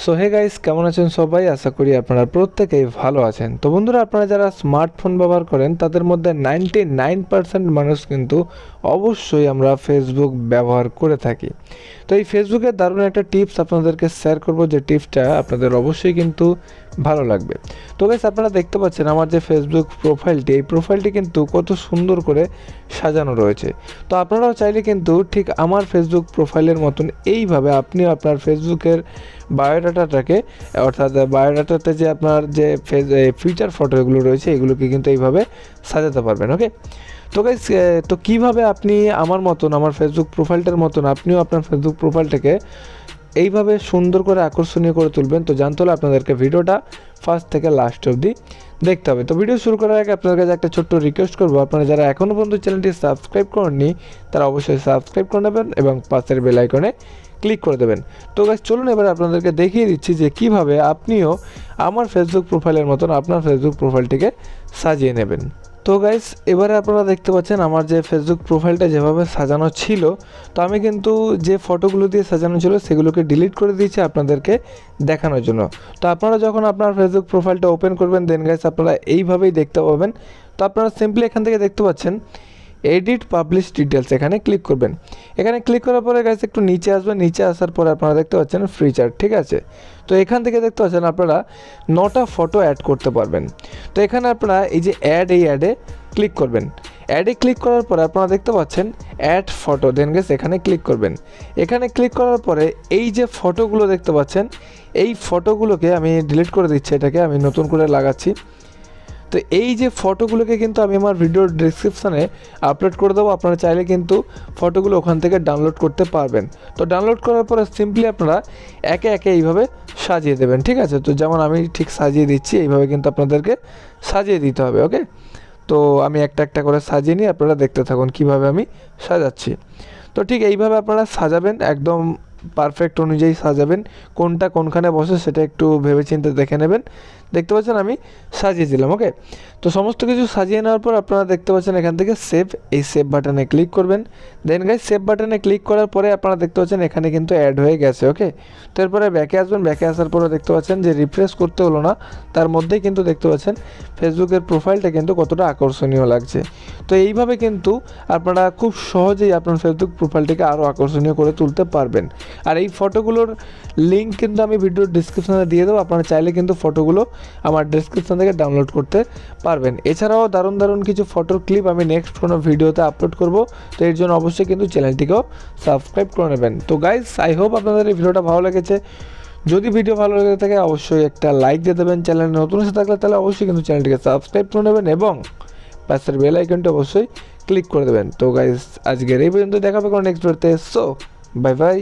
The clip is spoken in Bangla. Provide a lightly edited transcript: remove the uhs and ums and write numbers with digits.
সো হে গাইস, কেমন আছেন সবাই? আশা করি আপনারা প্রত্যেকেই ভালো আছেন। তো বন্ধুরা, আপনারা যারা স্মার্টফোন ব্যবহার করেন তাদের মধ্যে 99% মানুষ কিন্তু অবশ্যই আমরা ফেসবুক ব্যবহার করে থাকি। তো এই ফেসবুকের দারুণ একটা টিপস আপনাদেরকে শেয়ার করব, যে টিপসটা আপনাদের অবশ্যই কিন্তু ভালো লাগবে। তো গাইস, আপনারা দেখতে পাচ্ছেন আমার যে ফেসবুক প্রোফাইলটি, এই প্রোফাইলটি কিন্তু কত সুন্দর করে সাজানো রয়েছে। তো আপনারাও চাইলে কিন্তু ঠিক আমার ফেসবুক প্রোফাইলের মতন এইভাবে আপনিও আপনার ফেসবুকের বায়োডাটাটাকে, অর্থাৎ বায়োডাটাতে যে আপনার যে ফিচার ফটো এগুলো রয়েছে, এগুলোকে কিন্তু এইভাবে সাজাতে পারবেন। ওকে, তো গাইস, তো কীভাবে আপনি আমার মতন, আমার ফেসবুক প্রোফাইলটার মতন আপনিও আপনার ফেসবুক প্রোফাইলটাকে এইভাবে সুন্দর করে আকর্ষণীয় করে তুলবেন, তো জানতে হলে আপনাদেরকে ভিডিওটা ফার্স্ট থেকে লাস্ট অবধি দেখতে হবে। তো ভিডিও শুরু করার আগে আপনাদের কাছে একটা ছোট্ট রিকোয়েস্ট করবো, আপনারা যারা এখনও পর্যন্ত চ্যানেলটি সাবস্ক্রাইব করেননি তারা অবশ্যই সাবস্ক্রাইব করে নেবেন এবং পাশের বেল আইকনে ক্লিক করে দেবেন। তো গাইস, চলুন এবার আপনাদেরকে দেখিয়ে দিচ্ছি যে কিভাবে আপনিও আমার ফেসবুক প্রোফাইলের মতন আপনার ফেসবুক প্রোফাইলটিকে সাজিয়ে নেবেন। তো গাইস, এবারে আপনারা দেখতে পাচ্ছেন আমার যে ফেসবুক প্রোফাইলটা যেভাবে সাজানো ছিল, তো আমি কিন্তু যে ফটোগুলো দিয়ে সাজানো ছিল সেগুলোকে ডিলিট করে দিয়েছি আপনাদেরকে দেখানোর জন্য। তো আপনারা যখন আপনার ফেসবুক প্রোফাইলটা ওপেন করবেন, দেন গাইস আপনারা এইভাবেই দেখতে পাবেন। তো আপনারা সিম্পলি এখান থেকে দেখতে পাচ্ছেন এডিট পাবলিশ ডিটেলস, এখানে ক্লিক করবেন। এখানে ক্লিক করার পরে গাইস একটু নিচে আসবেন, নিচে আসার পরে আপনারা দেখতে পাচ্ছেন ফিচার, ঠিক আছে। তো এখান থেকে দেখতে পাচ্ছেন আপনারা 9টা ফটো অ্যাড করতে পারবেন। তো এখানে আপনারা এই যে এই অ্যাডে ক্লিক করবেন। অ্যাডে ক্লিক করার পরে আপনারা দেখতে পাচ্ছেন অ্যাড ফটো, দেন গাইস এখানে ক্লিক করবেন। এখানে ক্লিক করার পরে এই যে ফটোগুলো দেখতে পাচ্ছেন, এই ফটোগুলোকে আমি ডিলিট করে দিচ্ছি, এটাকে আমি নতুন করে লাগাচ্ছি। তো এই যে ফটোগুলোকে কিন্তু আমি আমার ভিডিওর ডেসক্রিপশানে আপলোড করে দেবো, আপনারা চাইলে কিন্তু ফটোগুলো ওখান থেকে ডাউনলোড করতে পারবেন। তো ডাউনলোড করার পরে সিম্পলি আপনারা একে একে এইভাবে সাজিয়ে দেবেন, ঠিক আছে। তো যেমন আমি ঠিক সাজিয়ে দিচ্ছি, এইভাবে কিন্তু আপনাদেরকে সাজিয়ে দিতে হবে। ওকে, তো আমি একটা একটা করে সাজিয়ে নিই, আপনারা দেখতে থাকুন কীভাবে আমি সাজাচ্ছি। তো ঠিক এইভাবে আপনারা সাজাবেন, একদম পারফেক্ট অনুযায়ী সাজাবেন। কোনটা কোনখানে বসে সেটা একটু ভেবেচিন্তে দেখে নেবেন। দেখতে পাচ্ছেন আমি সাজিয়ে দিলাম। ওকে, তো সমস্ত কিছু সাজিয়ে নেওয়ার পর আপনারা দেখতে পাচ্ছেন এখান থেকে সেভ, এই সেভ বাটনে ক্লিক করবেন। দেন গাইস সেভ বাটনে ক্লিক করার পরে আপনারা দেখতে পাচ্ছেন এখানে কিন্তু অ্যাড হয়ে গেছে। ওকে, তো এরপরে ব্যাকে আসবেন, ব্যাকে আসার পরে দেখতে পাচ্ছেন যে রিফ্রেশ করতে হলো না, তার মধ্যেই কিন্তু দেখতে পাচ্ছেন ফেসবুকের প্রোফাইলটা কিন্তু কতটা আকর্ষণীয় লাগছে। তো এইভাবে কিন্তু আপনারা খুব সহজেই আপনার ফেসবুক প্রোফাইলটিকে আরও আকর্ষণীয় করে তুলতে পারবেন। আর এই ফটোগুলোর লিঙ্ক কিন্তু আমি ভিডিওর ডিসক্রিপশানে দিয়ে দেবো, আপনারা চাইলে কিন্তু ফটোগুলো আমার ডিসক্রিপশান থেকে ডাউনলোড করতে পারবেন। এছাড়াও দারুণ দারুণ কিছু ফটোর ক্লিপ আমি নেক্সট কোনো ভিডিওতে আপলোড করব, তো এর জন্য অবশ্যই কিন্তু চ্যানেলটিকেও সাবস্ক্রাইব করে নেবেন। তো গাইস, আই হোপ আপনাদের এই ভিডিওটা ভালো লেগেছে। যদি ভিডিও ভালো লেগে থাকে অবশ্যই একটা লাইক দিয়ে দেবেন, চ্যানেলে নতুন এসে থাকলে তাহলে অবশ্যই কিন্তু চ্যানেলটিকে সাবস্ক্রাইব করে নেবেন এবং পাশের বেল আইকনটা অবশ্যই ক্লিক করে দেবেন। তো গাইস, আজকের এই পর্যন্ত দেখা হবে কোনো নেক্সট ভিডিওতে। So bye bye.